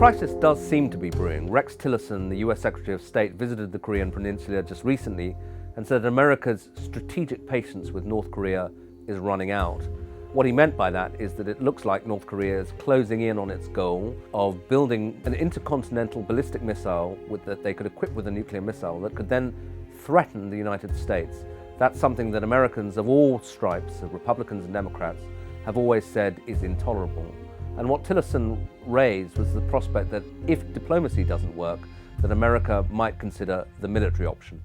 crisis does seem to be brewing. Rex Tillerson, the US Secretary of State, visited the Korean Peninsula just recently and said America's strategic patience with North Korea is running out. What he meant by that is that it looks like North Korea is closing in on its goal of building an intercontinental ballistic missile that they could equip with a nuclear missile that could then threaten the United States. That's something that Americans of all stripes, Republicans and Democrats, have always said is intolerable. And what Tillerson raised was the prospect that if diplomacy doesn't work, that America might consider the military option.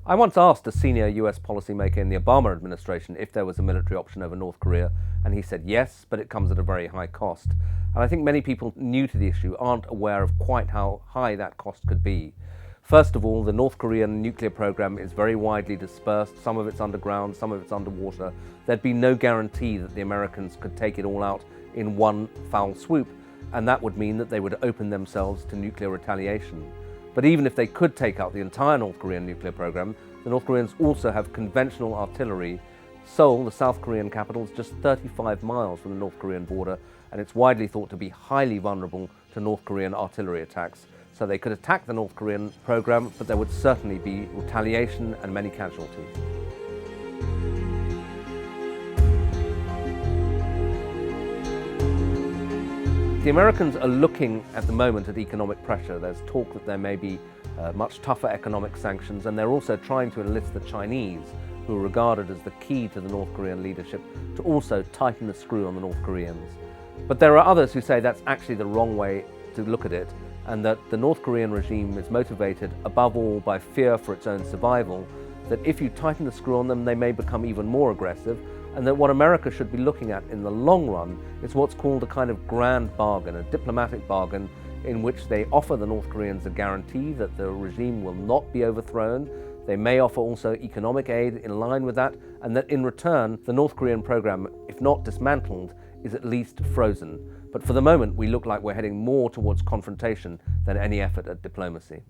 I once asked a senior US policymaker in the Obama administration if there was a military option over North Korea, and he said yes, but it comes at a very high cost. And I think many people new to the issue aren't aware of quite how high that cost could be. First of all, the North Korean nuclear program is very widely dispersed. Some of it's underground, some of it's underwater. There'd be no guarantee that the Americans could take it all out in one foul swoop, and that would mean that they would open themselves to nuclear retaliation. But even if they could take out the entire North Korean nuclear program, the North Koreans also have conventional artillery. Seoul, the South Korean capital, is just 35 miles from the North Korean border, and it's widely thought to be highly vulnerable to North Korean artillery attacks. So they could attack the North Korean program, but there would certainly be retaliation and many casualties. The Americans are looking at the moment at economic pressure. There's talk that there may be much tougher economic sanctions, and they're also trying to enlist the Chinese, who are regarded as the key to the North Korean leadership, to also tighten the screw on the North Koreans. But there are others who say that's actually the wrong way to look at it, and that the North Korean regime is motivated above all by fear for its own survival, that if you tighten the screw on them, they may become even more aggressive, and that what America should be looking at in the long run is what's called a kind of grand bargain, a diplomatic bargain, in which they offer the North Koreans a guarantee that the regime will not be overthrown. They may offer also economic aid in line with that, and that in return, the North Korean program, if not dismantled, is at least frozen. But for the moment, we look like we're heading more towards confrontation than any effort at diplomacy.